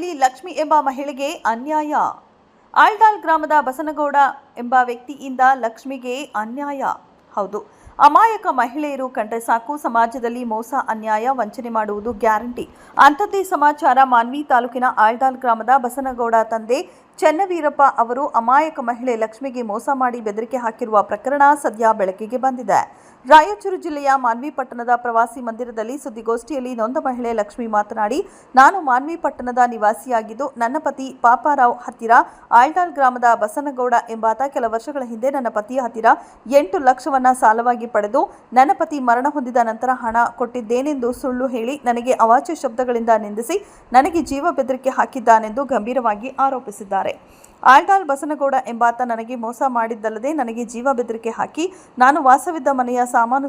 ಗುಷ್ಟಿಯಲ್ಲಿ ಲಕ್ಷ್ಮಿ ಎಂಬ ಮಹಿಳೆಗೆ ಅನ್ಯಾಯ. ಆಲ್ದಾಲ್ ಗ್ರಾಮದ ಬಸನಗೌಡ ಎಂಬ ವ್ಯಕ್ತಿಯಿಂದ ಲಕ್ಷ್ಮಿಗೆ ಅನ್ಯಾಯ. ಹೌದು, ಅಮಾಯಕ ಮಹಿಳೆಯರು ಕಂಡ್ರೆ ಸಾಕು ಸಮಾಜದಲ್ಲಿ ಮೋಸ, ಅನ್ಯಾಯ, ವಂಚನೆ ಮಾಡುವುದು ಗ್ಯಾರಂಟಿ. ಅಂಥದ್ದೇ ಸಮಾಚಾರ ಮಾನ್ವಿ ತಾಲೂಕಿನ ಆಲ್ದಾಲ್ ಗ್ರಾಮದ ಬಸನಗೌಡ ತಂದೆ ಚೆನ್ನವೀರಪ್ಪ ಅವರು ಅಮಾಯಕ ಮಹಿಳೆ ಲಕ್ಷ್ಮಿಗೆ ಮೋಸ ಮಾಡಿ ಬೆದರಿಕೆ ಹಾಕಿರುವ ಪ್ರಕರಣ ಸದ್ಯ ಬೆಳಕಿಗೆ ಬಂದಿದೆ. ರಾಯಚೂರು ಜಿಲ್ಲೆಯ ಮಾನ್ವಿ ಪಟ್ಟಣದ ಪ್ರವಾಸಿ ಮಂದಿರದಲ್ಲಿ ಸುದ್ದಿಗೋಷ್ಠಿಯಲ್ಲಿ ನೊಂದ ಮಹಿಳೆ ಲಕ್ಷ್ಮಿ ಮಾತನಾಡಿ, ನಾನು ಮಾನ್ವಿ ಪಟ್ಟಣದ ನಿವಾಸಿಯಾಗಿದ್ದು ನನ್ನ ಪತಿ ಪಾಪಾರಾವ್ ಹತ್ತಿರ ಆಲ್ದಾಲ್ ಗ್ರಾಮದ ಬಸನಗೌಡ ಎಂಬಾತ ಕೆಲ ವರ್ಷಗಳ ಹಿಂದೆ ನನ್ನ ಪತಿಯ ಹತ್ತಿರ 8 ಲಕ್ಷವನ್ನ ಸಾಲವಾಗಿ ಪಡೆದು ನನ್ನ ಪತಿ ಮರಣ ಹೊಂದಿದ ನಂತರ ಹಣ ಕೊಟ್ಟಿದ್ದೇನೆಂದು ಸುಳ್ಳು ಹೇಳಿ ನನಗೆ ಅವಾಚ್ಯ ಶಬ್ದಗಳಿಂದ ನಿಂದಿಸಿ ನನಗೆ ಜೀವ ಬೆದರಿಕೆ ಹಾಕಿದ್ದಾನೆಂದು ಗಂಭೀರವಾಗಿ ಆರೋಪಿಸಿದ್ದಾರೆ. ಆಲ್ದಾಲ್ ಬಸನಗೌಡ ಎಂಬಾತ ನನಗೆ ಮೋಸ ಮಾಡಿದ್ದಲ್ಲದೆ ನನಗೆ ಜೀವ ಬೆದರಿಕೆ ಹಾಕಿ ನಾನು ವಾಸವಿದ್ದ ಮನೆಯ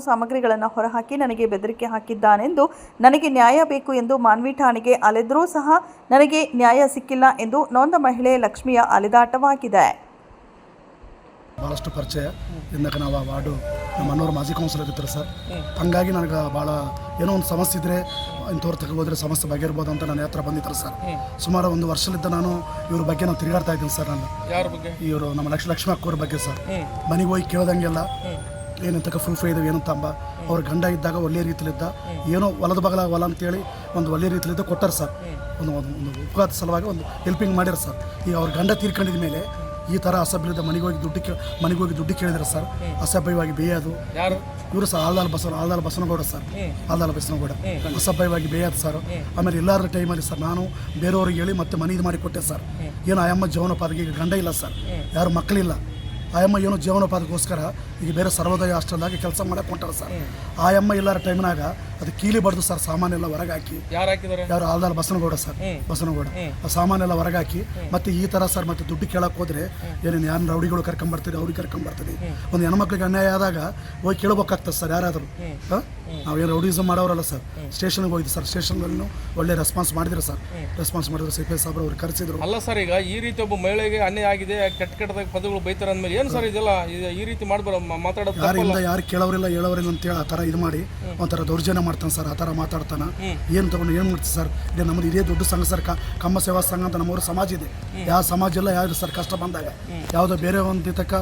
ಸಾಮಗ್ರಿಗಳನ್ನು ಹೊರಹಾಕಿ ನನಗೆ ಬೆದರಿಕೆ ಹಾಕಿದ್ದಾನೆಂದು ನನಗೆ ನ್ಯಾಯ ಬೇಕು ಎಂದು ಮಾನ್ವಿ ಠಾಣೆಗೆ ಅಲೆದರೂ ಸಹ ನನಗೆ ನ್ಯಾಯ ಸಿಕ್ಕಿಲ್ಲ ಎಂದು ನೊಂದ ಮಹಿಳೆ ಲಕ್ಷ್ಮಿಯ ಅಲೆದಾಟವಾಗಿದೆ. ಭಾಳಷ್ಟು ಪರಿಚಯ ಇಂದಕ್ಕೆ ನಾವು ಆ ವಾರ್ಡು ನಮ್ಮ ಮನೋರು ಮಾಜಿ ಕೌನ್ಸಿಲರ್ ಇರ್ತಾರೆ ಸರ್. ಹಂಗಾಗಿ ನನಗೆ ಭಾಳ ಏನೋ ಒಂದು ಸಮಸ್ಯೆ ಇದ್ದರೆ ಇಂಥವ್ರು ತಗೋದ್ರೆ ಸಮಸ್ಯೆ ಬಗೆಯಿರ್ಬೋದು ಅಂತ ನನ್ನ ಹತ್ರ ಬಂದಿದ್ದಾರೆ ಸರ್. ಸುಮಾರು 1 ವರ್ಷಲಿದ್ದ ನಾನು ಇವ್ರ ಬಗ್ಗೆ ನಾವು ತಿರುಗಾಡ್ತಾ ಇದ್ದೀನಿ ಸರ್. ನಾನು ಯಾರ ಬಗ್ಗೆ? ಇವರು ನಮ್ಮ ಲಕ್ಷ್ಮಿ ಅಕ್ಕವ್ರ ಬಗ್ಗೆ ಸರ್. ಮನೆಗೆ ಹೋಗಿ ಕೇಳ್ದಂಗೆಲ್ಲ ಏನಂತಕ್ಕ ಪ್ರೂಫ್ ಇದಾವೆ ಏನಂತಂಬ ಅವ್ರ ಗಂಡ ಇದ್ದಾಗ ಒಳ್ಳೆಯ ರೀತಿಲಿದ್ದ ಏನೋ ಹೊಲದ ಬಗಲ ಹೊಲ ಅಂತೇಳಿ ಒಂದು ಒಳ್ಳೆಯ ರೀತಿಲಿದ್ದ ಕೊಟ್ಟಾರೆ ಸರ್. ಒಂದು ಉಪಘಾತ ಸಲುವಾಗಿ ಒಂದು ಹೆಲ್ಪಿಂಗ್ ಮಾಡ್ಯಾರ ಸರ್. ಈಗ ಅವ್ರ ಗಂಡ ತೀರ್ಕೊಂಡಿದ ಮೇಲೆ ಈ ಥರ ಅಸಭ್ಯದ ಮನೆಗೆ ಹೋಗಿ ದುಡ್ಡು ಕೇಳಿದ್ರೆ ಸರ್, ಅಸಭ್ಯವಾಗಿ ಬೇಯೋದು. ಇವರು ಸರ್ ಆಲ್ದಾಲ್ ಬಸನಗೌಡ ಸರ್. ಆಲ್ದಾಲ್ ಬಸನಗೌಡ ಅಸಭ್ಯವಾಗಿ ಬೇಯೋದು ಸರ್. ಆಮೇಲೆ ಎಲ್ಲರ ಟೈಮಲ್ಲಿ ಸರ್ ನಾನು ಬೇರೆಯವ್ರಿಗೆ ಹೇಳಿ ಮತ್ತೆ ಮನೆ ಇದು ಮಾಡಿ ಕೊಟ್ಟೆ ಸರ್. ಏನು ಆಯಮ್ಮ ಜೀವನೋಪಾದಿಗೆ ಈಗ ಗಂಡ ಇಲ್ಲ ಸರ್, ಯಾರು ಮಕ್ಕಳಿಲ್ಲ. ಆಯಮ್ಮ ಏನೋ ಜೀವನೋಪಾದಕ್ಕೋಸ್ಕರ ಈಗ ಬೇರೆ ಸರ್ವೋದಯ ಹಾಸ್ಟೆಲ್ದಾಗೆ ಕೆಲಸ ಮಾಡಕ್ಕೆ ಹೊಂಟಾರ ಸರ್. ಆಯಮ್ಮ ಎಲ್ಲರ ಟೈಮ್ನಾಗ ಅದು ಕೀಲಿ ಬಡ್ದು ಸರ್, ಸಾಮಾನೆಲ್ಲ ಹೊರಗೆ ಹಾಕಿ. ಯಾರು ಆಲ್ದಾಲ್ ಬಸನಗೌಡ ಸರ್, ಬಸನಗೌಡ ಆ ಸಾಮಾನೆಲ್ಲ ಹೊರಗೆ ಹಾಕಿ ಮತ್ತೆ ಈ ಥರ ಸರ್ ಮತ್ತೆ ದುಡ್ಡು ಕೇಳಕ್ಕೆ ಹೋದ್ರೆ ಏನೇನು ಯಾರು ರೌಡಿಗಳು ಕರ್ಕೊಂಬರ್ತೀರಿ, ಅವ್ರಿಗೆ ಕರ್ಕೊಂಬರ್ತೀರಿ. ಒಂದು ಹೆಣ್ಮಕ್ಳಿಗೆ ಅನ್ಯಾಯ ಆದಾಗ ಹೋಗಿ ಕೇಳಬೇಕಾಗ್ತದೆ ಸರ್ ಯಾರಾದರೂ. ನಾವೇನು ರೌಡಿಸಮ್ ಮಾಡೋರಲ್ಲ ಸರ್. ಸ್ಟೇಷನ್ಗೆ ಹೋಗಿದ್ದು ಸರ್, ಸ್ಟೇಷನ್ಗಳನ್ನು ಒಳ್ಳೆ ರೆಸ್ಪಾನ್ಸ್ ಮಾಡಿದ್ರು ಸರ್. ರೆಸ್ಪಾನ್ಸ್ ಮಾಡಿದ್ರು ಸಿ ಪಿ ಎಸ್ ಸಾಬ್ರು ಅವ್ರು ಕರೆಸಿದ್ರು. ಅಲ್ಲ ಸರ್, ಈಗ ಈ ರೀತಿ ಒಬ್ಬ ಮಹಿಳೆಗೆ ಅನ್ಯಾಯ ಆಗಿದೆ, ಕೆಟ್ಟದಾಗ ಪದಗಳು ಬೈತಾರೆ ಅಂದಮೇಲೆ ಏನು ಸರ್ ಇದೆಲ್ಲ ಈ ರೀತಿ ಮಾತಾಡೋದು? ಯಾರಿಂದ ಯಾರು ಕೇಳೋರಿಲ್ಲ ಹೇಳೋರಿಲ್ಲ ಅಂತೇಳಿ ಆ ಥರ ಇದು ಮಾಡಿ ಒಂಥರ ದೌರ್ಜನ್ಯ ಮಾಡ್ತಾನೆ ಸರ್. ಆ ಥರ ಮಾತಾಡ್ತಾನೆ. ಏನು ತಗೊಂಡು ಏನು ಮಾಡ್ತೀವಿ ಸರ್? ಈಗ ನಮ್ಮದು ಇದೇ ದೊಡ್ಡ ಸಂಘ ಸರ್, ಕಮ್ಮ ಸೇವಾ ಸಂಘ ಅಂತ ನಮ್ಮೂರು ಸಮಾಜ ಇದೆ. ಯಾವ ಸಮಾಜ ಎಲ್ಲ ಯಾರು ಸರ್ ಕಷ್ಟ ಬಂದಾಗ ಯಾವುದೋ ಬೇರೆ ಒಂದು ತಕ್ಕ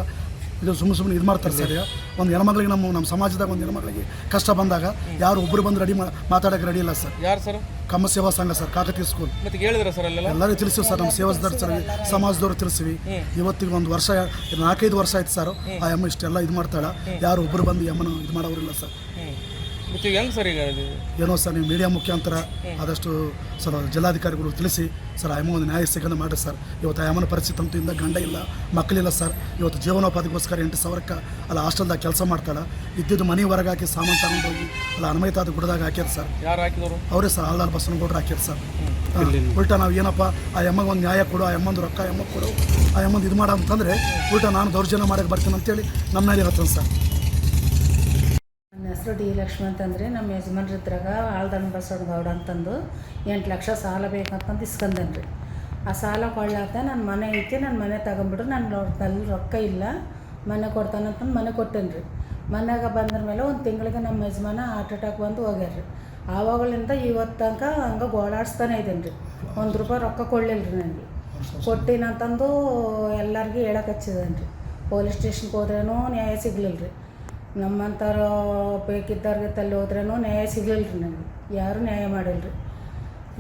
ಇದು ಸುಮ್ಮನೆ ಇದು ಮಾಡ್ತಾರೆ ಸರ್. ಒಂದು ಹೆಣ್ಮಗಳಿಗೆ ನಮ್ಮ ಸಮಾಜದಾಗ ಒಂದು ಹೆಣ್ಮಗಳಿಗೆ ಕಷ್ಟ ಬಂದಾಗ ಯಾರು ಒಬ್ಬರು ಬಂದು ಮಾತಾಡೋಕೆ ರೆಡಿ ಇಲ್ಲ ಸರ್. ಯಾರು ಸರ್? ಕಮ್ಮ ಸೇವಾ ಸಂಘ ಸರ್, ಕಾಕತಿ ಸ್ಕೂಲ್. ಮತ್ತೆ ಹೇಳಿದ್ರೆ ಸರ್ ಎಲ್ಲರೂ ತಿಳಿಸಿವಿ ಸರ್. ನಮ್ಮ ಸೇವಾದಾರ ಸರ್, ಸಮಾಜದವ್ರು ತಿಳಿಸಿವಿ. ಇವತ್ತಿಗೆ 1 ವರ್ಷ 4-5 ವರ್ಷ ಆಯ್ತು ಸರ್. ಆ ಅಮ್ಮ ಇಷ್ಟೆಲ್ಲ ಇದು ಮಾಡ್ತಾಳೆ. ಯಾರು ಒಬ್ಬರು ಬಂದು ಅಮ್ಮನ ಇದು ಮಾಡೋರಿಲ್ಲ ಸರ್. ಹೆಂಗೆ ಸರ್ ಈಗ ಏನೋ ಸರ್ ನೀವು ಮೀಡಿಯಾ ಮುಖಾಂತರ ಆದಷ್ಟು ಸರ್ ಜಿಲ್ಲಾಧಿಕಾರಿಗಳು ತಿಳಿಸಿ ಸರ್ ಅಮ್ಮ ಒಂದು ನ್ಯಾಯ ಸಿಗಂದು ಮಾಡಿರಿ ಸರ್. ಇವತ್ತು ಅಮ್ಮನ ಪರಿಸ್ಥಿತಿ ಅಂತೂ ಇಂದ ಗಂಡ ಇಲ್ಲ, ಮಕ್ಕಳಿಲ್ಲ ಸರ್. ಇವತ್ತು ಜೀವನೋಪಾದಿಗೋಸ್ಕರ 8,000ಕ್ಕೆ ಅಲ್ಲ ಹಾಸ್ಟೆಲ್ದಾಗ ಕೆಲಸ ಮಾಡ್ತಾಳೆ. ಇದ್ದಿದ್ದು ಮನೆ ಹೊರಗೆ ಹಾಕಿ ಸಾಮಾನು ತಗೊಂಡೋಗಿ ಅಲ್ಲ ಅನ್ಮೈತಾದ ಗುಡ್ದಾಗ ಹಾಕ್ಯಾರ ಸರ್. ಯಾರು ಹಾಕಿದವರು? ಅವರೇ ಸರ್, ಆಲ್ದಾಲ್ ಬಸನಗೌಡರು ಹಾಕ್ಯಾರ ಸರ್. ಉಲ್ಟಾ ನಾವು ಏನಪ್ಪ ಆ ಅಮ್ಮಗೆ ಒಂದು ನ್ಯಾಯ ಕೊಡು, ಆ ಅಮ್ಮಂದು ರೊಕ್ಕ ಅಮ್ಮಗೆ ಕೊಡು, ಆ ಅಮ್ಮಂದು ಇದು ಮಾಡೋ ಅಂತಂದರೆ ಉಲ್ಟಾ ನಾನು ದೌರ್ಜನ್ಯ ಮಾಡೋಕ್ಕೆ ಬರ್ತೀನಿ ಅಂತೇಳಿ ನಮ್ಮ ಮೇಲೆ ಹೇಳ್ತಾನೆ ಸರ್. ನನ್ನ ಹೆಸರು ಡಿ ಲಕ್ಷ್ಮಿ ಅಂತಂದರೆ ನಮ್ಮ ಯಜಮಾನ್ರ ಇದ್ರಾಗ ಆಲ್ದಾಲ್ ಬಸನಗೌಡ ಅಂತಂದು 8 ಲಕ್ಷ ಸಾಲ ಬೇಕಂತಂದು ಇಸ್ಕೊಂಡೇನೆ ರೀ. ಆ ಸಾಲ ಕೊಳ್ಳಾತ ನನ್ನ ಮನೆ ಐತಿ, ನನ್ನ ಮನೆ ತಗೊಂಬಿಟ್ರು. ನನ್ನ ರೊಕ್ಕ ಇಲ್ಲ, ಮನೆ ಕೊಡ್ತಾನಂತಂದು ಮನೆ ಕೊಟ್ಟೇನೆ ರೀ. ಮನೆಯಾಗ ಬಂದ್ರ ಮೇಲೆ 1 ತಿಂಗಳಿಗೆ ನಮ್ಮ ಯಜಮಾನ ಹಾರ್ಟ್ ಅಟ್ಯಾಕ್ ಬಂದು ಹೋಗ್ಯಾರ ರೀ. ಆವಾಗಲಿಂದ ಇವತ್ತು ತನಕ ಹಂಗೆ ಗೋಳಾಡಿಸ್ತಾನೆ ಇದ್ದೇನೆ ರೀ. 1 ರೂಪಾಯಿ ರೊಕ್ಕ ಕೊಡಲಿಲ್ಲ ರೀ ನನಗೆ. ಕೊಟ್ಟಿನಂತಂದು ಎಲ್ಲರಿಗೂ ಹೇಳಕ್ಕೆ ಹಚ್ಚಿದ್ದೇನೆ ರೀ. ಪೊಲೀಸ್ ಸ್ಟೇಷನ್ಗೆ ಹೋದ್ರೇನೂ ನ್ಯಾಯ ಸಿಗಲಿಲ್ಲ ರೀ. ನಮ್ಮಂಥವ್ರು ಬೇಕಿದ್ದವ್ರಿಗೆ ತಲ್ಲಿ ಹೋದ್ರೇನೂ ನ್ಯಾಯ ಸಿಗಲಿಲ್ಲ ರೀ. ನನಗೆ ಯಾರೂ ನ್ಯಾಯ ಮಾಡಿಲ್ಲ ರೀ.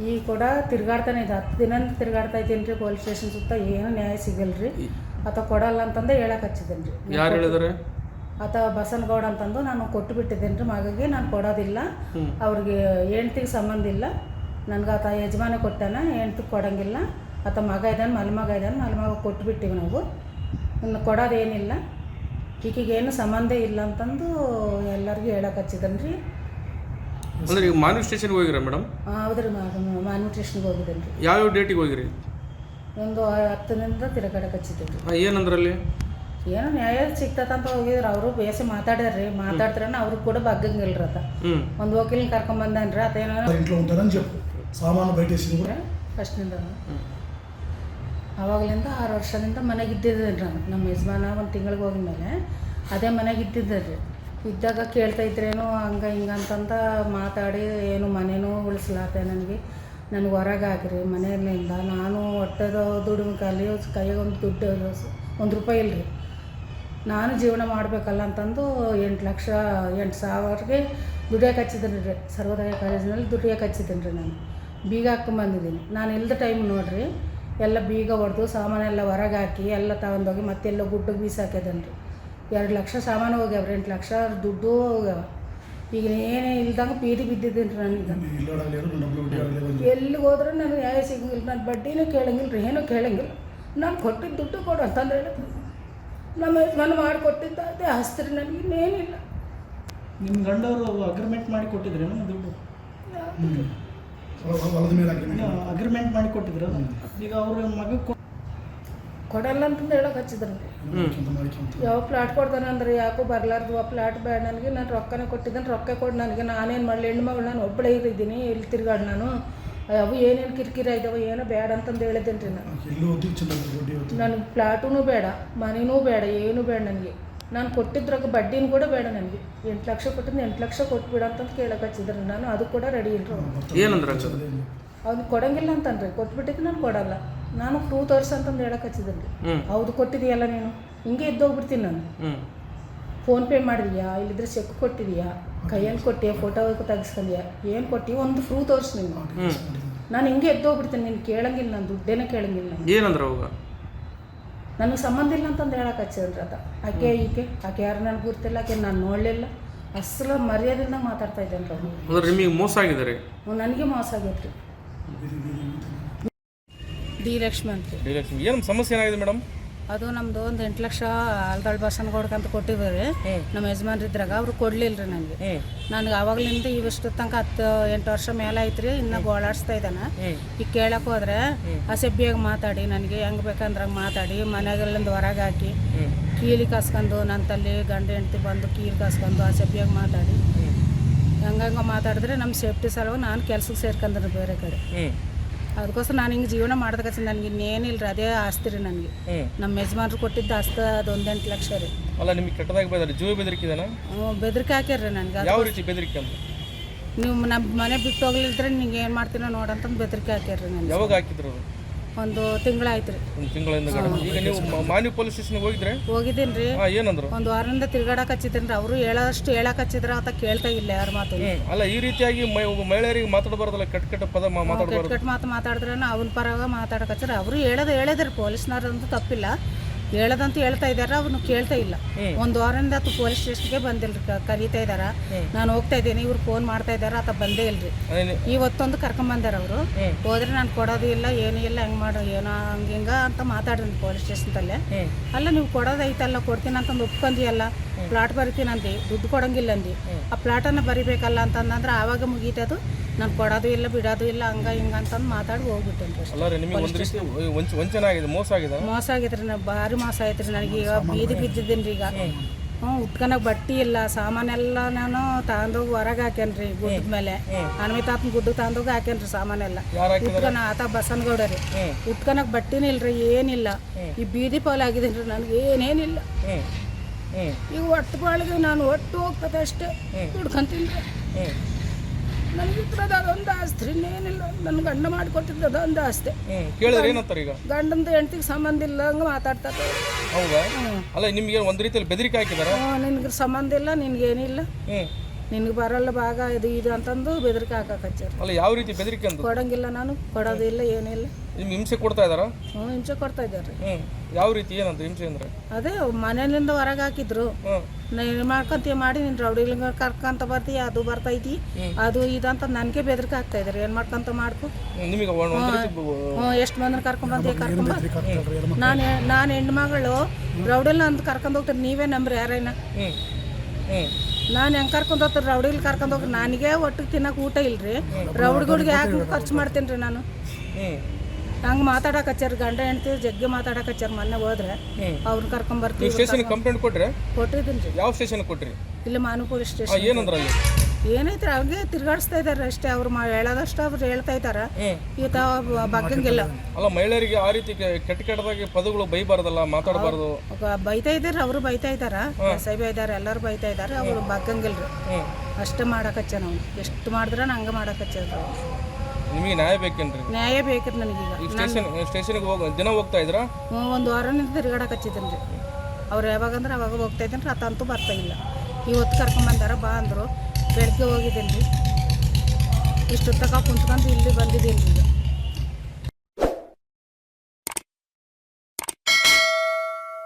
ಈಗ ಕೂಡ ತಿರ್ಗಾಡ್ತಾನೆ ಇದೆ, 10 ದಿನ ತಿರ್ಗಾಡ್ತಾ ಇದ್ದೀನಿ ರೀ ಪೊಲೀಸ್ ಸ್ಟೇಷನ್ ಸುತ್ತ. ಏನೂ ನ್ಯಾಯ ಸಿಗಲ್ಲ ರೀ. ಆತ ಕೊಡಲ್ಲ ಅಂತಂದು ಹೇಳಕ್ಕೆ ಹಚ್ಚಿದ್ದೇನೆ ರೀ. ಯಾರು ಹೇಳಿದಾರೆ? ಆತ ಬಸನಗೌಡ ಅಂತಂದು ನಾನು ಕೊಟ್ಟು ಬಿಟ್ಟಿದ್ದೇನೆ ರೀ ಮಗಗೆ. ನಾನು ಕೊಡೋದಿಲ್ಲ, ಅವ್ರಿಗೆ ಹೆಂಡ್ತಿಗೆ ಸಂಬಂಧ ಇಲ್ಲ. ನನಗೆ ಆತ ಯಜಮಾನ ಕೊಟ್ಟಾನ, ಹೆಂಡ್ತಿಗೆ ಕೊಡೋಂಗಿಲ್ಲ. ಆತ ಮಗ ಇದ್ದಾನೆ, ಮಲ್ಮಗ ಇದ್ದಾನೆ, ಮಲ್ಮಗ ಕೊಟ್ಟುಬಿಟ್ಟಿವಿ ನಾವು. ಇನ್ನು ಕೊಡೋದೇನಿಲ್ಲ, ಈಗೇನು ಸಂಬಂಧ ಇಲ್ಲ ಅಂತಂದು ಎಲ್ಲರಿಗೂ ಹೇಳಕ್ಕೆ ಹಚ್ಚಿದ್ದೇನೆ ರೀ. ಅಂದ್ರೆ ಈಗ ಮಾನ್ವಿ ಸ್ಟೇಷನ್ಗೆ ಹೋಗಿರಾ ಮೇಡಮ್? ಹೌದು ರೀ, ಮಾನ್ವಿ ಸ್ಟೇಷನ್ಗೆ ಹೋಗಿದ್ದೇನೆ ರೀ. ಯಾವ ಡೇಟಿಗೆ ಹೋಗಿರಿ? ಒಂದು 10 ದಿನದಿಂದ ತಿರುಗಾಡಕ್ಕೆ ಹಚ್ಚಿದ್ದೇನೆ ರೀ. ಏನಂದ್ರಲ್ಲಿ? ಏನೋ ನ್ಯಾಯ ಸಿಗ್ತದಂತ ಹೋಗಿದ್ರು. ಅವರು ಬೇಸಿ ಮಾತಾಡ್ಯಾರ್ರಿ. ಮಾತಾಡ್ತಾರ ಅವ್ರಿಗೆ ಕೂಡ ಬಗ್ಗಂಗಿಲ್ರಿ. ಆತ ಒಂದು ವಕೀಲನ ಕರ್ಕೊಂಬಂದನ್ರಿ. ಆತ ಏನೋ ಸಾಮಾನು ಬೈಟೆ ಫಸ್ಟ್ನಿಂದ ಆವಾಗಲಿಂದ 6 ವರ್ಷದಿಂದ ಮನೆಗೆ ಇದ್ದಿದ್ದೇನೆ ರೀ. ನಮ್ಮ ಯಜಮಾನ 1 ತಿಂಗಳಿಗೆ ಹೋಗಿದ್ಮೇಲೆ ಅದೇ ಮನೆಗೆ ಇದ್ದಿದ್ದೆ ರೀ. ಇದ್ದಾಗ ಕೇಳ್ತಾ ಇದ್ರೇನು ಹಂಗೆ ಹಿಂಗೆ ಅಂತಂತ ಮಾತಾಡಿ ಏನು ಮನೇನೂ ಉಳಿಸ್ಲಾತೆ ನನಗೆ. ನನಗೆ ಹೊರಗೆ ಹಾಕಿರಿ ಮನೆಯಲ್ಲಿಂದ ನಾನು ಹೊಟ್ಟೆದ ದುಡಿಮೆ ಕೈಯಾಗ ಒಂದು ದುಡ್ಡು 1 ರೂಪಾಯಿ ಇಲ್ಲರಿ. ನಾನು ಜೀವನ ಮಾಡಬೇಕಲ್ಲ ಅಂತಂದು 8,00,000 ದುಡಿಯೋಕೆ ಹಚ್ಚಿದ್ದೀನಿ ರೀ. ಸರ್ವೋದಯ ಕಾಲೇಜಿನಲ್ಲಿ ದುಡಿಯೋಕೆ ಹಚ್ಚಿದ್ದೀನಿ ರೀ. ನಾನು ಬೀಗ ಹಾಕ್ಕೊಂಬಂದಿದ್ದೀನಿ. ನಾನು ಇಲ್ಲದ ಟೈಮ್ ನೋಡಿರಿ ಎಲ್ಲ ಬೀಗ ಹೊಡೆದು ಸಾಮಾನೆಲ್ಲ ಹೊರಗೆ ಹಾಕಿ ಎಲ್ಲ ತಗೊಂಡೋಗಿ ಮತ್ತೆಲ್ಲ ಗುಡ್ಡಕ್ಕೆ ಬೀಸಾಕಿದ್ದೇನೆ ರೀ. 2 ಲಕ್ಷ ಸಾಮಾನು ಹೋಗ್ಯಾವ, 8 ಲಕ್ಷ ದುಡ್ಡು ಹೋಗ್ಯಾವ. ಈಗ ಏನೇ ಇಲ್ದಂಗೆ ಬೀದಿ ಬಿದ್ದಿದ್ದೀನಿ ರೀ. ನನಗೆ ಎಲ್ಲಿಗೆ ಹೋದ್ರೆ ನನಗೆ ನ್ಯಾಯ ಸಿಗಂಗಿಲ್ಲ. ನಾನು ಬಡ್ಡಿನೂ ಕೇಳಂಗಿಲ್ಲ ರೀ, ಏನೂ ಕೇಳಂಗಿಲ್ಲ. ನಾನು ಕೊಟ್ಟಿದ್ದು ದುಡ್ಡು ಕೊಡು ಅಂತಂದು ಹೇಳಿದ್ರು. ನಮ್ಮ ಯಜಮಾನ ಮಾಡಿಕೊಟ್ಟಿದ್ದ ಅದೇ ಆಸ್ತಿ ನನಗೆ ಇನ್ನೇನಿಲ್ಲ. ನಿಮ್ಮ ಗಂಡವರು ಅಗ್ರಿಮೆಂಟ್ ಮಾಡಿ ಕೊಟ್ಟಿದ್ರೇನು ದುಡ್ಡು? ಹೊಲದ ಮೇಲೆ ಅಗ್ರಿಮೆಂಟ್ ಮಾಡಿ ಕೊಟ್ಟಿದ್ರು. ಈಗ ಅವ್ರ ಮಗ ಕೊಡಲ್ಲ ಅಂತಂದು ಹೇಳೋಕೆ ಹಚ್ಚಿದ್ರು. ಯಾವ ಪ್ಲಾಟ್ ಕೊಡ್ತಾನೆ ಅಂದ್ರೆ ಯಾಕೋ ಬರಲಾರ್ದು ಆ ಪ್ಲಾಟ್ ಬೇಡ ನನಗೆ, ನಾನು ರೊಕ್ಕನೇ ಕೊಟ್ಟಿದ್ದಾನೆ, ರೊಕ್ಕ ಕೊಡು ನನಗೆ, ನಾನೇನು ಮಾಡಲಿ, ಹೆಣ್ಣು ಮಗಳು ನಾನು ಒಬ್ಬಳೇ ಇದ್ದೀನಿ, ಇಲ್ಲಿ ತಿರ್ಗಾಡು ನಾನು, ಅವು ಏನೇನು ಕಿರಿಕಿರಿ ಆಯ್ತವ ಏನೋ ಬೇಡ ಅಂತಂದು ಹೇಳಿದ್ದೇನೆ ರೀ. ನನಗೆ ಪ್ಲಾಟೂ ಬೇಡ, ಮನೆಯೂ ಬೇಡ, ಏನೂ ಬೇಡ ನನಗೆ. ನಾನು ಕೊಟ್ಟಿದ್ರಾಗ ಬಡ್ಡಿನೂ ಕೂಡ ಬೇಡ ನನಗೆ. 8 ಲಕ್ಷ ಕೊಟ್ಟಿದ್ದು 8 ಲಕ್ಷ ಕೊಟ್ಬಿಡ ಅಂತಂದು ಕೇಳಕ್ಕೆ ಹಚ್ಚಿದ್ರು. ನಾನು ಅದು ಕೂಡ ರೆಡಿ ಇಲ್ಲರು. ಏನಂದ್ರೆ ಅವ್ನು ಕೊಡಂಗಿಲ್ಲ ಅಂತನ್ರಿ, ಕೊಟ್ಬಿಟ್ಟಿದ್ದು ನಾನು ಕೊಡಲ್ಲ, ನಾನು ಪ್ರೂವ್ ತೋರಿಸು ಅಂತಂದು ಹೇಳಕ್ಕೆ ಹಚ್ಚಿದ್ದೀನಿ ರೀ. ಹೌದು ಕೊಟ್ಟಿದೆಯಲ್ಲ ನೀನು, ಹಿಂಗೆ ಎದ್ದೋಗ್ಬಿಡ್ತೀನಿ ನಾನು. ಫೋನ್ಪೇ ಮಾಡಿದೀಯಾ, ಇಲ್ಲಿದ್ರೆ ಚೆಕ್ ಕೊಟ್ಟಿದೀಯಾ, ಕೈಯಲ್ಲಿ ಕೊಟ್ಟಿಯಾ, ಫೋಟೋ ತೆಗಿಸ್ಕೊಂಡಿಯಾ, ಏನು ಕೊಟ್ಟಿ ಒಂದು ಪ್ರೂವ್ ತೋರಿಸಿ ನೀನು. ನಾನು ಹಿಂಗೆ ಎದ್ದೋಗ್ಬಿಡ್ತೀನಿ, ನೀನು ಕೇಳಂಗಿಲ್ಲ, ನಾನು ದುಡ್ಡೇನೆ ಕೇಳಂಗಿಲ್ಲ. ಏನಂದ್ರೆ ಅವಾಗ ನನಗೆ ಸಂಬಂಧ ಇಲ್ಲ ಅಂತಂದು ಹೇಳಕ್ಕೆ ಹಚ್ಚಿದ್ರಿ. ಅದ ಆಕೆ ಯಾರು ನನಗೆ ಗೊತ್ತಿಲ್ಲ, ಆಕೆ ನಾನು ನೋಡಲಿಲ್ಲ, ಅಸಲು ಮರ್ಯಾದೆಯಿಂದ ಮಾತಾಡ್ತಾ ಇದ್ದೇನೆ ರೀ. ಅಂದ್ರೆ ನಿಮಗೆ ಮೋಸ ಆಗಿದೆ? ನನಗೆ ಮೋಸ ಆಗೈತೆ ರೀ. ಡಿ ಲಕ್ಷ್ಮಿ ಅಂತ ರೀ. ಏನು ಸಮಸ್ಯೆ ಏನಾಗಿದೆ ಮೇಡಮ್? ಅದು ನಮ್ಮದು ಒಂದು 8 ಲಕ್ಷ ಆಲ್ದಾಳ್ ಬಸನಗೌಡಕ್ಕೆ ಅಂತ ಕೊಟ್ಟಿದ್ದೀವಿ. ನಮ್ಮ ಯಜಮಾನ್ರಿದ್ರಾಗ ಅವರು ಕೊಡಲಿಲ್ಲ ರೀ ನನಗೆ. ನನಗೆ ಆವಾಗಲಿಂದ ಇವಿಷ್ಟು ತನಕ 10-8 ವರ್ಷ ಮೇಲೆ ಆಯ್ತು ರೀ. ಇನ್ನೂ ಗೋಳಾಡಿಸ್ತಾ ಇದ್ದಾನೆ. ಈಗ ಕೇಳಕ್ಕೆ ಹೋದ್ರೆ ಅಸಭ್ಯಾಗಿ ಮಾತಾಡಿ, ನನಗೆ ಹೆಂಗೆ ಬೇಕಂದ್ರೆ ಹಂಗೆ ಮಾತಾಡಿ, ಮನೆಗೆಲ್ಲಿಂದ ಹೊರಗೆ ಹಾಕಿ ಕೀಲಿ ಕಾಸ್ಕೊಂಡು, ನನ್ನ ತಲ್ಲಿ ಗಂಡ ಹೆಂಡ್ತಿ ಬಂದು ಕೀಲಿ ಕಾಸ್ಕೊಂಡು ಅಸಭ್ಯಾಗಿ ಮಾತಾಡಿ ಹಂಗಂಗೆ ಮಾತಾಡಿದ್ರೆ ನಮ್ಮ ಸೇಫ್ಟಿ ಸಲುವಾಗಿ ನಾನು ಕೆಲ್ಸಕ್ಕೆ ಸೇರ್ಕೊಂಡ್ರೆ ಬೇರೆ ಕಡೆ. ಅದಕ್ಕೋಸ್ಕರ ನಾನು ಹಿಂಗೆ ಜೀವನ ಮಾಡೋದಕ್ಕೆ ನನಗೆ ಇನ್ನೇನಿಲ್ಲ ರೀ. ಅದೇ ಆಸ್ತಿ ರೀ ನನಗೆ. ನಮ್ಮ ಯಜಮಾನ್ರು ಕೊಟ್ಟಿದ್ದ ಆಸ್ತಿ ಅದು 8 ಲಕ್ಷ ರೀ. ಅಲ್ಲ ನಿಮಗೆ ಕೆಟ್ಟದಾಗ ಬೈದಾರೆ, ಜೀವ ಬೆದರಿಕಿದಾನ? ಬೆದರಿಕೆ ಹಾಕ್ಯಾರ್ರಿ ನನಗೆ. ಯಾವ ರೀತಿ ಬೆದರಿಕೆ ಅಂತ? ನೀವು ನಮ್ಮ ಮನೆ ಬಿಟ್ಟು ಹೋಗ್ಲಿಲ್ದ್ರೆ ನಿಂಗೆ ಏನು ಮಾಡ್ತೀನೋ ನೋಡಂತಂದು ಬೆದರಿಕೆ ಹಾಕ್ಯಾರ್ರಿ ನನಗೆ. ಯಾವಾಗ ಹಾಕಿದ್ರು? ಒಂದು ತಿಂಗಳಾಯ್ತು ರೀ. ಒಂದು ತಿಂಗಳಿಂದ. ಈಗ ನೀವು ಮಾನ್ಯ ಪೊಲೀಸ್ ಸ್ಟೇಷನ್ಗೆ ಹೋಗಿದ್ರೆ? ಹೋಗಿದ್ದೀನಿ ರೀ. ಏನಂದ್ರು? ಒಂದು ವಾರದಿಂದ ತಿರ್ಗಾಡಕ್ಕೆ ಹಚ್ಚಿದ್ದೀನಿ ರೀ. ಅವರು ಹೇಳೋಷ್ಟು ಹೇಳಕ್ಕೆ ಹಚ್ಚಿದ್ರೆ ಅಂತ ಕೇಳ್ತಾ ಇಲ್ಲ ಯಾರು ಮಾತು. ಅಲ್ಲ ಈ ರೀತಿಯಾಗಿ ಮಹಿಳೆಯರಿಗೆ ಮಾತಾಡಬಾರ್ದಲ್ಲ, ಕೆಟ್ಟ ಪದ ಮಾತಾಡಬಾರ್ದು. ಕೆಟ್ಟ ಮಾತು ಮಾತಾಡಿದ್ರೆ ಅವನ ಪರವಾಗ ಮಾತಾಡಕ್ಕೆ ಹಚ್ಚಾರ. ಅವರು ಹೇಳಿದ್ರು ಪೊಲೀಸ್ನವ್ರಂತೂ ತಪ್ಪಿಲ್ಲ, ಹೇಳೋದಂತ ಹೇಳ್ತಾ ಇದ್ದಾರೆ, ಅವನು ಕೇಳ್ತಾ ಇಲ್ಲ. ಒಂದು ವಾರದಿಂದ ಆತ ಪೊಲೀಸ್ ಸ್ಟೇಷನ್ಗೆ ಬಂದಿಲ್ರಿ, ಕರೀತಾ ಇದ್ದಾರ. ನಾನು ಹೋಗ್ತಾ ಇದ್ದೀನಿ, ಇವ್ರು ಫೋನ್ ಮಾಡ್ತಾ ಇದ್ದಾರೆ, ಆತ ಬಂದೇ ಇಲ್ರಿ. ಇವತ್ತೊಂದು ಕರ್ಕೊಂಬಂದಾರ ಅವರು. ಹೋದ್ರೆ ನಾನು ಕೊಡೋದು ಇಲ್ಲ, ಏನೂ ಇಲ್ಲ, ಹೆಂಗೆ ಮಾಡೋ ಏನೋ ಹಂಗೆ ಅಂತ ಮಾತಾಡ್ರಿ ಪೊಲೀಸ್ ಸ್ಟೇಷನ್ದಲ್ಲೇ. ಅಲ್ಲ ನೀವು ಕೊಡೋದೈತಲ್ಲ, ಕೊಡ್ತೀನಿ ಅಂತಂದು ಒಪ್ಕೊಂದಿಯಲ್ಲ, ಪ್ಲಾಟ್ ಬರಿತೀನಿ ಅಂದು, ದುಡ್ಡು ಕೊಡೋಂಗಿಲ್ಲ ಅಂದು, ಆ ಪ್ಲಾಟನ್ನು ಬರಿಬೇಕಲ್ಲ ಅಂತಂದ್ರೆ ಆವಾಗ ಮುಗೀತದು. ನಾನು ಕೊಡೋದು ಇಲ್ಲ, ಬಿಡೋದು ಇಲ್ಲ, ಹಿಂಗೆ ಅಂತಂದು ಮಾತಾಡಿ ಹೋಗ್ಬಿಟ್ಟೇನೆ ರೀ. ಮೋಸ ಆಗಿದ್ರಿ, ನಾನು ಭಾರಿ ಮೋಸ ಆಯ್ತು ರೀ. ನನಗೆ ಈಗ ಬೀದಿ ಬಿದ್ದಿದ್ದೀನಿ ರೀ. ಈಗ ಉಟ್ಕೊಳಕ್ಕೆ ಬಟ್ಟೆ ಇಲ್ಲ, ಸಾಮಾನೆಲ್ಲ ನಾನು ತಗೊಂಡೋಗಿ ಹೊರಗೆ ಹಾಕೇನಿ ರೀ. ಗುಡ್ಡದ ಮೇಲೆ ಹನುಮಿ ತಾತನ ಗುಡ್ಡಕ್ಕೆ ತಗೊಂಡೋಗಿ ಹಾಕೇನಿ ರೀ ಸಾಮಾನೆಲ್ಲ. ಆತ ಬಸನಗೌಡ ರೀ. ಉಟ್ಕೊಳಕ್ಕೆ ಬಟ್ಟೆನೇ ಇಲ್ರಿ, ಏನಿಲ್ಲ. ಈ ಬೀದಿ ಪಾಲ್ ಆಗಿದ್ದೀನಿ ರೀ. ನನಗೆ ಏನೇನಿಲ್ಲ. ಈಗ ಒಟ್ಟು ಬಾಳಿಗೆ ನಾನು ಒಟ್ಟು ಹೋಗ್ತದೆ ಅಷ್ಟೇ, ದುಡ್ಕೊಂತೀನಿ ರೀ. ನನಗೆ ಇದ್ರದ ಅದೊಂದು ಆಸ್ತಿ ರೀ, ಇನ್ನೇನಿಲ್ಲ. ನನ್ನ ಗಂಡ ಮಾಡಿಕೊಟ್ಟಿದ್ದು ಅದೊಂದು ಆಸ್ತಿ. ಗಂಡಂದು ಹೆಂಡತಿಗೆ ಸಂಬಂಧ ಇಲ್ಲ ಹಂಗೆ ಮಾತಾಡ್ತಾರೆ. ಹೌದಾ? ಅಲ್ಲ ನಿಮಗೆ ಒಂದು ರೀತಿಯಲ್ಲಿ ಬೆದರಿಕೆ ಹಾಕಿದಾರ? ನಿನ್ಗೆ ಸಂಬಂಧ ಇಲ್ಲ, ನಿನ್ಗೇನಿಲ್ಲ, ನಿನ್ಗೆ ಬರಲ್ಲ ಭಾಗ ಇದು ಅಂತಂದು ಬೆದರಿಕೆ ಹಾಕಕ್ಕೆ. ಅಲ್ಲ ಯಾವ ರೀತಿ ಬೆದರಿಕೆ ಅಂತ? ಕೊಡಂಗಿಲ್ಲ, ನಾನು ಕೊಡೋದಿಲ್ಲ, ಏನಿಲ್ಲ. ನಿಮ್ಗೆ ಹಿಂಸೆ ಕೊಡ್ತಾ ಇದಾರ? ಹಿಂಸೆ ಕೊಡ್ತಾ ಇದ್ದಾರೆ. ಯಾವ ರೀತಿ ಏನಂತ ಹಿಂಸೆ ಅಂದ್ರೆ? ಅದೇ ಮನೆಯಿಂದ ಹೊರಗೆ ಹಾಕಿದ್ರು. ನೀನು ಮಾಡ್ಕೊಂತೀಯ ಮಾಡಿ, ನೀನು ರೌಡಿಲಿಂಗ ಕರ್ಕೊಂತ ಬರ್ತೀಯ, ಅದು ಬರ್ತೈತಿ, ಅದು ಇದಂತ ನನಗೆ ಬೆದರಿಕೆ ಆಗ್ತಾ ಇದ್ದಾರೆ. ಏನು ಮಾಡ್ಕೊಂತ ಮಾಡ್ಕೊ, ಎಷ್ಟು ಮಂದಿನ ಕರ್ಕೊಂಬಂತೀಯ ಕರ್ಕೊಂಬ. ನಾನು ಹೆಣ್ಣು ಮಗಳು ರೌಡಿಲ್ ಅಂತ ಕರ್ಕೊಂಡು ಹೋಗ್ತಾರೆ, ನೀವೇ ನಂಬ್ರಿ ಯಾರೈನ. ನಾನು ಹೆಂಗೆ ಕರ್ಕೊಂಡು ಹೋಗ್ತಾರೆ ರೌಡಿಲಿ ಕರ್ಕೊಂಡು ಹೋಗ್ರಿ. ನನಗೆ ಒಟ್ಟಿಗೆ ತಿನ್ನಕ್ಕೆ ಊಟ ಇಲ್ರಿ, ರೌಡಿಗಳಿಗೆ ಯಾಕೆ ಖರ್ಚು ಮಾಡ್ತೀನಿ ರೀ ನಾನು. ಹಂಗೆ ಮಾತಾಡಕ್ಕೆ ಹಚ್ಚಾರ, ಗಂಡ ಹೆಂಡ್ತಿ ಜಗ್ಗಿ ಮಾತಾಡಕ್ಕೆ ಹಚ್ಚಾರ. ಮೊನ್ನೆ ಹೋದ್ರೆ ಅವ್ರನ್ನ ಕರ್ಕೊಂಬರ್ತೀವಿ. ಕಂಪ್ಲೇಂಟ್ ಕೊಟ್ಟಿದ್ದೀನಿ ರೀ. ಯಾವ ಸ್ಟೇಷನ್ ಕೊಟ್ರಿ? ಇಲ್ಲಿ ಮಾನು ಪೊಲೀಸ್ ಸ್ಟೇಷನ್. ಏನೈತ್ರಿ, ಅವ್ರಿಗೆ ತಿರ್ಗಾಡಿಸ್ತಾ ಇದಾರೆ ಅಷ್ಟೇ. ಅವ್ರು ಹೇಳೋದಷ್ಟು ಅವ್ರು ಹೇಳ್ತಾ ಇದಾರ, ಈತ ಬಗ್ಗಂಗಿಲ್ಲ. ಅಲ್ಲ ಮಹಿಳೆಯರಿಗೆ ಆ ರೀತಿ ಕೆಟ್ಟದಾಗಿ ಪದಗಳು ಬೈಬಾರ್ದಲ್ಲ, ಮಾತಾಡಬಾರ್ದು. ಬೈತಾ ಇದಾರೆ, ಅವರು ಬೈತಾ ಇದಾರ, ಎಸ್ ಐ ಬೈದಾರೆ, ಎಲ್ಲರೂ ಬೈತಾ ಇದಾರೆ. ಅವ್ರು ಬಗ್ಗಂಗಿಲ್ರಿ, ಅಷ್ಟೇ ಮಾಡಕಚ್ಚ. ನಾವು ಎಷ್ಟು ಮಾಡಿದ್ರೆ ಹಂಗೆ ಮಾಡಕಚ್ಚ. ನಿಮಗೆ ನ್ಯಾಯ ಬೇಕೇನ್ರಿ? ನ್ಯಾಯ ಬೇಕ್ರಿ ನನಗೀಗ. ಈಗ ಸ್ಟೇಷನ್ಗೆ ದಿನ ಹೋಗ್ತಾ ಇದ್ರಾ? ಒಂದು ವಾರನಿಂದ ತಿರುಗಾಡಕ್ಕೆ ಹಚ್ಚಿದ್ದೀನಿ ರೀ. ಅವ್ರು ಯಾವಾಗಂದ್ರೆ ಅವಾಗ ಹೋಗ್ತಾ ಇದ್ದೀನಿ ರೀ, ಅತ್ತಂತೂ ಬರ್ತಾ ಇಲ್ಲ. ಇವತ್ತು ಕರ್ಕೊಂಬಂದಾರ ಬಾ ಅಂದರು, ಬೆಳಗ್ಗೆ ಹೋಗಿದ್ದೀನಿ ರೀ. ಇಷ್ಟು ತಕ ಕುಂತ್ಕೊಂಡು ಇಲ್ಲಿ ಬಂದಿದ್ದೀನಿ ರೀ.